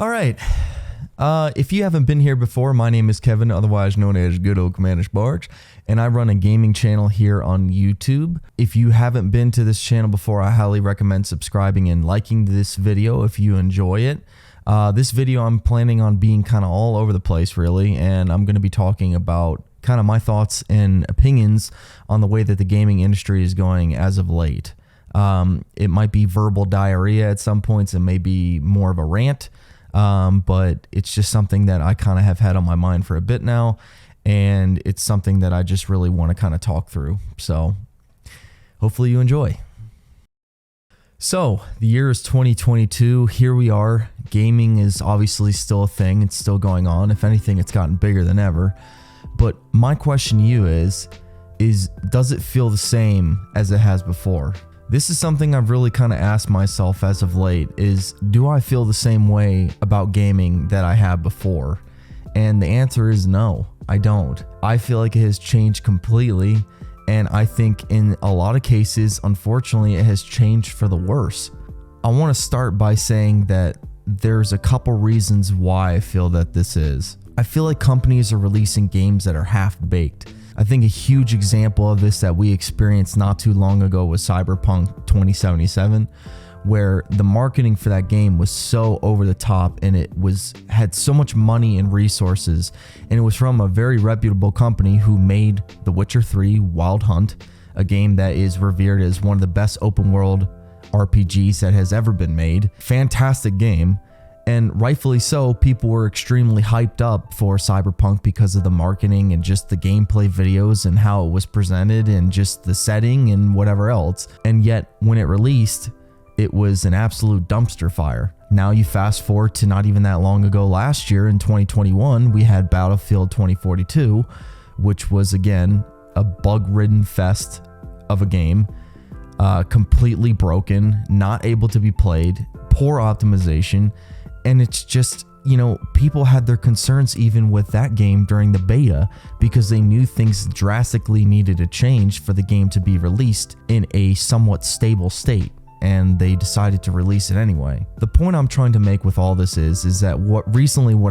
All right. If you haven't been here before, my name is Kevin, otherwise known as Good Old Commander's Barge, and I run a gaming channel here on YouTube. If you haven't been to this channel before, I highly recommend subscribing and liking this video if you enjoy it. This video I'm planning on being kind of all over the place, really, and I'm going to be talking about kind of my thoughts and opinions on the way that the gaming industry is going as of late. It might be verbal diarrhea at some points, and maybe more of a rant. But it's just something that I kind of have had on my mind for a bit now, and it's something that I just really want to kind of talk through. So hopefully you enjoy. So the year is 2022. Here we are. Gaming is obviously still a thing. It's still going on. If anything, it's gotten bigger than ever. But my question to you is does it feel the same as it has before? This is something I've really kind of asked myself as of late is, do I feel the same way about gaming that I have before? And the answer is no, I don't. I feel like it has changed completely, and I think in a lot of cases, unfortunately, it has changed for the worse. I want to start by saying that there's a couple reasons why I feel that this is. I feel like companies are releasing games that are half-baked. I think a huge example of this that we experienced not too long ago was Cyberpunk 2077, where the marketing for that game was so over the top, and it had so much money and resources, and it was from a very reputable company who made The Witcher 3 Wild Hunt, a game that is revered as one of the best open world RPGs that has ever been made. Fantastic game. And rightfully so, people were extremely hyped up for Cyberpunk because of the marketing and just the gameplay videos and how it was presented and just the setting and whatever else. And yet, when it released, it was an absolute dumpster fire. Now you fast forward to not even that long ago last year in 2021, we had Battlefield 2042, which was again a bug-ridden fest of a game, completely broken, not able to be played, poor optimization. And it's just, people had their concerns even with that game during the beta because they knew things drastically needed to change for the game to be released in a somewhat stable state, and they decided to release it anyway. The point I'm trying to make with all this is that what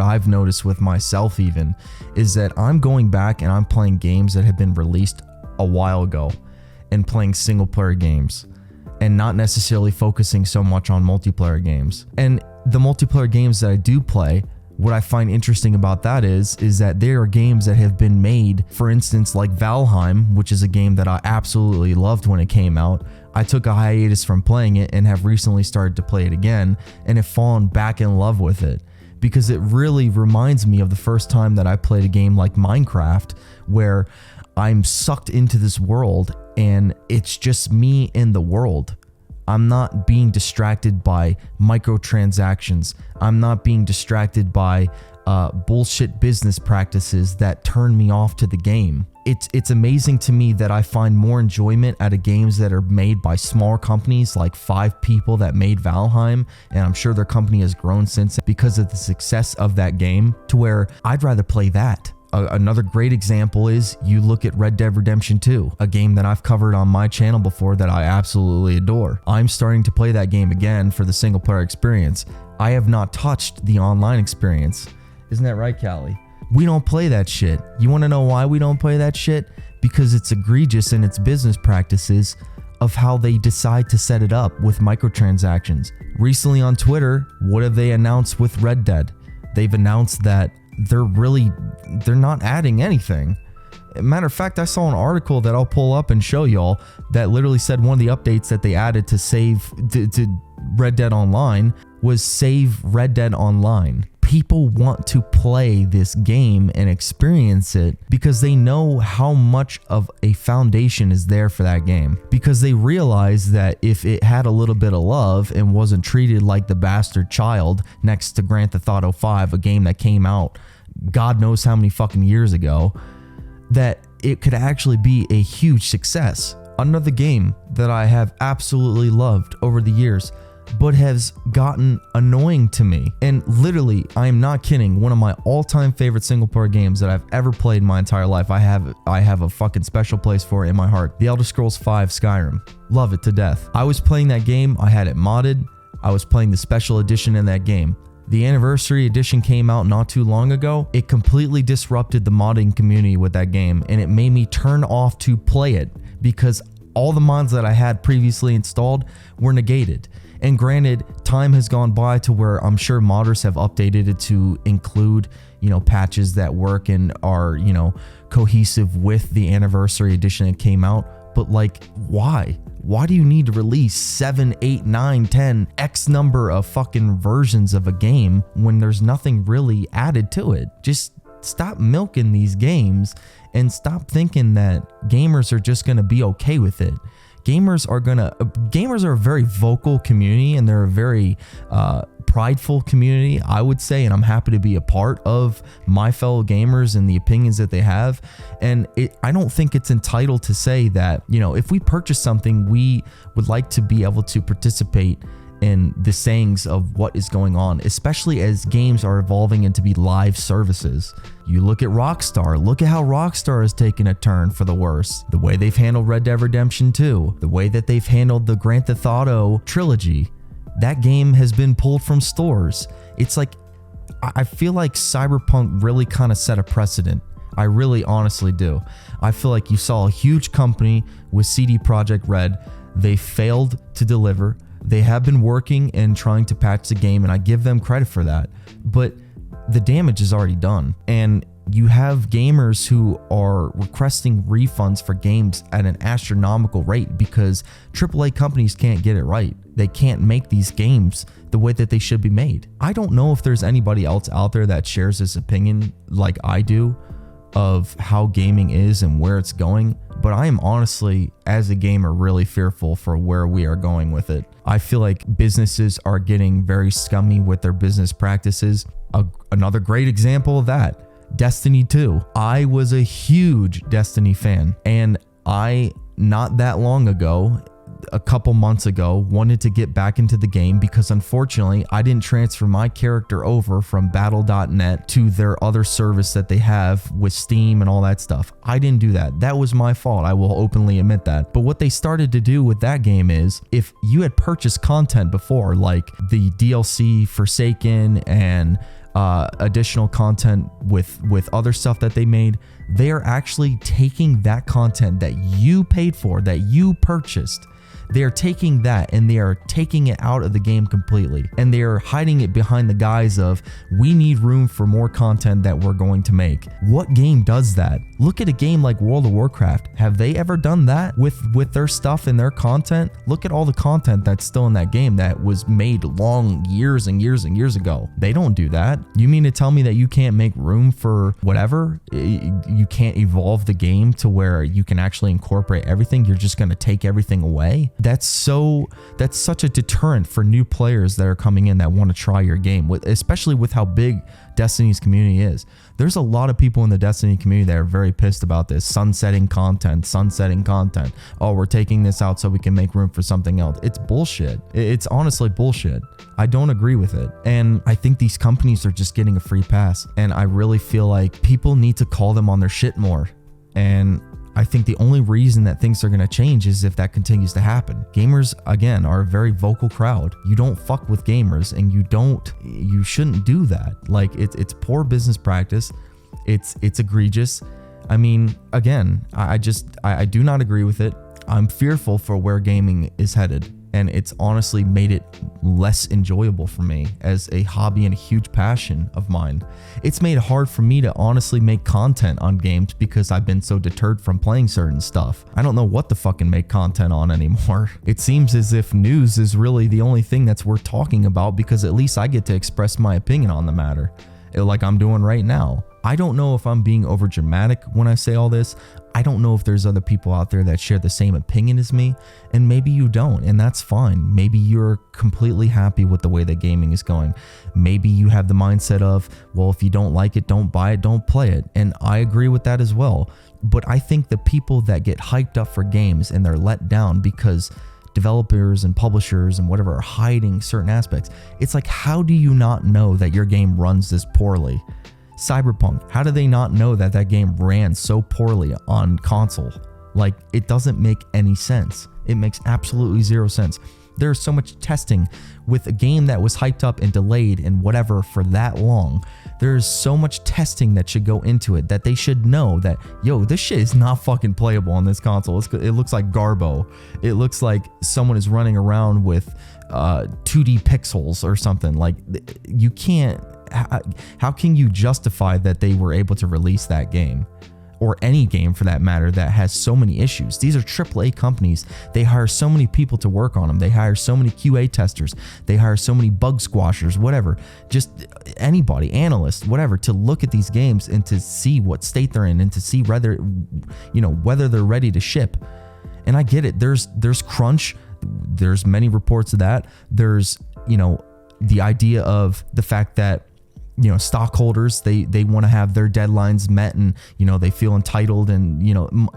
I've noticed with myself even is that I'm going back and I'm playing games that have been released a while ago and playing single player games and not necessarily focusing so much on multiplayer games. And the multiplayer games that I do play, what I find interesting about that is that there are games that have been made, for instance, like Valheim, which is a game that I absolutely loved when it came out. I took a hiatus from playing it and have recently started to play it again and have fallen back in love with it because it really reminds me of the first time that I played a game like Minecraft, where I'm sucked into this world and it's just me in the world. I'm not being distracted by microtransactions. I'm not being distracted by bullshit business practices that turn me off to the game. It's amazing to me that I find more enjoyment out of games that are made by smaller companies like 5 people that made Valheim, and I'm sure their company has grown since because of the success of that game, to where I'd rather play that. Another great example is you look at Red Dead Redemption 2, a game that I've covered on my channel before that I absolutely adore. I'm starting to play that game again for the single player experience. I have not touched the online experience. Isn't that right, Callie? We don't play that shit. You want to know why we don't play that shit? Because it's egregious in its business practices of how they decide to set it up with microtransactions. Recently on Twitter, what have they announced with Red Dead? They've announced that they're not adding anything. Matter of fact, I saw an article that I'll pull up and show y'all that literally said one of the updates that they added to Red Dead Online was save Red Dead Online. People want to play this game and experience it because they know how much of a foundation is there for that game. Because they realize that if it had a little bit of love and wasn't treated like the bastard child next to Grand Theft Auto 5, a game that came out God knows how many fucking years ago, that it could actually be a huge success. Another game that I have absolutely loved over the years, but has gotten annoying to me. And literally, I am not kidding, one of my all-time favorite single-player games that I've ever played in my entire life. I have a fucking special place for it in my heart. The Elder Scrolls V Skyrim. Love it to death. I was playing that game, I had it modded, I was playing the special edition in that game. The Anniversary Edition came out not too long ago. It completely disrupted the modding community with that game, and it made me turn off to play it because all the mods that I had previously installed were negated. And granted, time has gone by to where I'm sure modders have updated it to include, patches that work and are, cohesive with the Anniversary Edition that came out. But like, why? Why do you need to release 7, 8, 9, 10, X number of fucking versions of a game when there's nothing really added to it? Just stop milking these games and stop thinking that gamers are just gonna be okay with it. Gamers are a very vocal community, and they're a very prideful community, I would say, and I'm happy to be a part of my fellow gamers and the opinions that they have. And I don't think it's entitled to say that, if we purchase something, we would like to be able to participate in the sayings of what is going on, especially as games are evolving into be live services. You look at Rockstar, look at how Rockstar has taken a turn for the worse. The way they've handled Red Dead Redemption 2, the way that they've handled the Theft Auto Trilogy, that game has been pulled from stores. It's like, I feel like Cyberpunk really kind of set a precedent. I really honestly do. I feel like you saw a huge company with CD Projekt Red. They failed to deliver. They have been working and trying to patch the game, and I give them credit for that. But the damage is already done. And you have gamers who are requesting refunds for games at an astronomical rate because AAA companies can't get it right. They can't make these games the way that they should be made. I don't know if there's anybody else out there that shares this opinion like I do of how gaming is and where it's going, but I am honestly, as a gamer, really fearful for where we are going with it. I feel like businesses are getting very scummy with their business practices. Another great example of that, Destiny 2. I was a huge Destiny fan, and I, not that long ago, a couple months ago, wanted to get back into the game because unfortunately I didn't transfer my character over from battle.net to their other service that they have with Steam and all that stuff. I didn't do that. That was my fault. I will openly admit that. But what they started to do with that game is, if you had purchased content before, like the DLC Forsaken and additional content with other stuff that they made, they are actually taking that content that you paid for, that you purchased. They are taking that and they are taking it out of the game completely, and they are hiding it behind the guise of, we need room for more content that we're going to make. What game does that? Look at a game like World of Warcraft. Have they ever done that with their stuff and their content? Look at all the content that's still in that game that was made long years and years and years ago. They don't do that. You mean to tell me that you can't make room for whatever? You can't evolve the game to where you can actually incorporate everything? You're just going to take everything away? That's such a deterrent for new players that are coming in that want to try your game, especially with how big Destiny's community is. There's a lot of people in the Destiny community that are very pissed about this sunsetting content. Oh, we're taking this out so we can make room for something else. It's bullshit. It's honestly bullshit. I don't agree with it. And I think these companies are just getting a free pass. And I really feel like people need to call them on their shit more. And I think the only reason that things are going to change is if that continues to happen. Gamers, again, are a very vocal crowd. You don't fuck with gamers, and you shouldn't do that. Like, it's poor business practice. It's egregious. I mean, again, I do not agree with it. I'm fearful for where gaming is headed, and it's honestly made it less enjoyable for me as a hobby and a huge passion of mine. It's made it hard for me to honestly make content on games because I've been so deterred from playing certain stuff. I don't know what to fucking make content on anymore. It seems as if news is really the only thing that's worth talking about, because at least I get to express my opinion on the matter, like I'm doing right now. I don't know if I'm being over dramatic when I say all this. I don't know if there's other people out there that share the same opinion as me, and maybe you don't, and that's fine. Maybe you're completely happy with the way that gaming is going. Maybe you have the mindset of, well, if you don't like it, don't buy it, don't play it. And I agree with that as well. But I think the people that get hyped up for games and they're let down because developers and publishers and whatever are hiding certain aspects, it's like, how do you not know that your game runs this poorly? Cyberpunk, how do they not know that that game ran so poorly on console? Like, it doesn't make any sense. It makes absolutely zero sense. there's so much testing with a game that was hyped up and delayed and whatever for that long. There's so much testing that should go into it that they should know that, yo, this shit is not fucking playable on this console. It looks like Garbo. It looks like someone is running around with 2D pixels or something. Like, you can't, how can you justify that they were able to release that game? Or any game for that matter that has so many issues. These are AAA companies. They hire so many people to work on them. They hire so many QA testers. They hire so many bug squashers, whatever. Just anybody, analysts, whatever, to look at these games and to see what state they're in and to see whether, whether they're ready to ship. And I get it. There's crunch. There's many reports of that. There's, the idea of the fact that stockholders, they want to have their deadlines met and, they feel entitled and,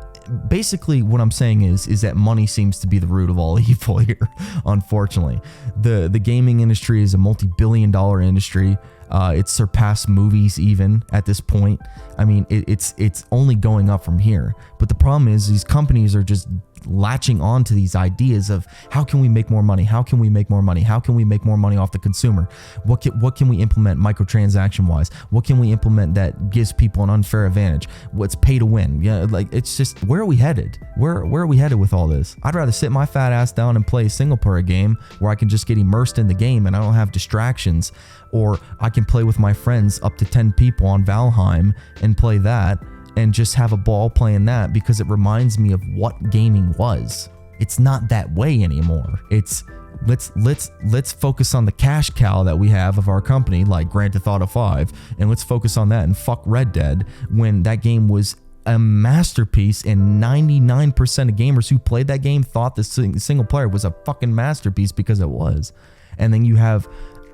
basically what I'm saying is that money seems to be the root of all evil here. Unfortunately, the gaming industry is a multi-billion-dollar industry. It's surpassed movies even at this point. I mean, it's only going up from here. But the problem is these companies are just latching on to these ideas of how can we make more money? How can we make more money? How can we make more money off the consumer? What can we implement microtransaction wise? What can we implement that gives people an unfair advantage? What's pay to win? Yeah, like it's just, where are we headed? Where are we headed with all this? I'd rather sit my fat ass down and play a single player game where I can just get immersed in the game and I don't have distractions, or I can play with my friends up to 10 people on Valheim and play that and just have a ball playing that because it reminds me of what gaming was. It's not that way anymore. It's let's focus on the cash cow that we have of our company, like Grand Theft Auto 5, and let's focus on that and fuck Red Dead, when that game was a masterpiece and 99% of gamers who played that game thought the single player was a fucking masterpiece because it was. And then you have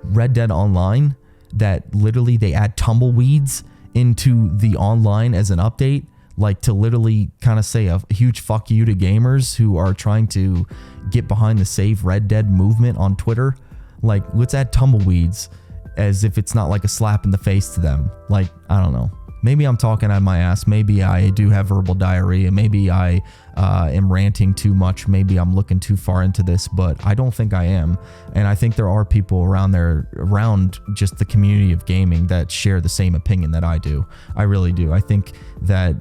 Red Dead Online that literally they add tumbleweeds into the online as an update, like to literally kind of say a huge fuck you to gamers who are trying to get behind the Save Red Dead movement on Twitter. Like, let's add tumbleweeds as if it's not like a slap in the face to them. Like, I don't know. Maybe I'm talking out my ass. Maybe I do have verbal diarrhea. Maybe I am ranting too much. Maybe I'm looking too far into this, but I don't think I am. And I think there are people around just the community of gaming that share the same opinion that I do. I really do. I think that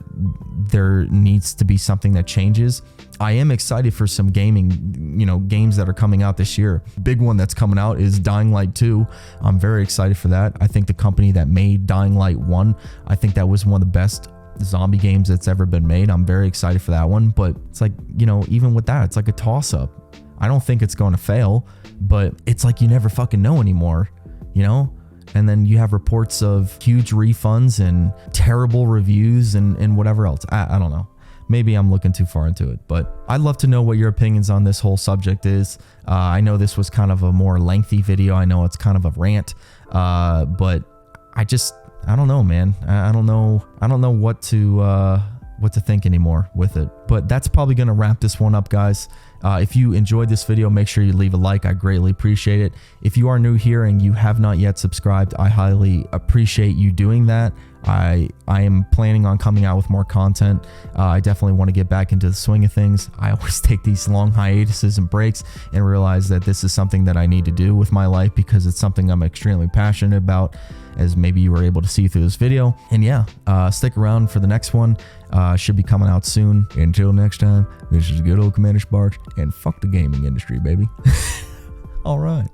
there needs to be something that changes. I am excited for some gaming, games that are coming out this year. Big one that's coming out is Dying Light 2. I'm very excited for that. I think the company that made Dying Light 1, I think that was one of the best zombie games that's ever been made. I'm very excited for that one, but it's like, even with that, it's like a toss-up. I don't think it's going to fail, but it's like you never fucking know anymore, And then you have reports of huge refunds and terrible reviews and whatever else. I don't know. Maybe I'm looking too far into it, but I'd love to know what your opinions on this whole subject is. I know this was kind of a more lengthy video. I know it's kind of a rant, but I don't know, man. I don't know what to think anymore with it. But that's probably going to wrap this one up, guys. If you enjoyed this video, make sure you leave a like. I greatly appreciate it. If you are new here and you have not yet subscribed, I highly appreciate you doing that. I am planning on coming out with more content. I definitely want to get back into the swing of things. I always take these long hiatuses and breaks and realize that this is something that I need to do with my life because it's something I'm extremely passionate about, as maybe you were able to see through this video. And yeah, stick around for the next one. Should be coming out soon. Until next time, this is good old Commander Sparks, and fuck the gaming industry, baby. All right.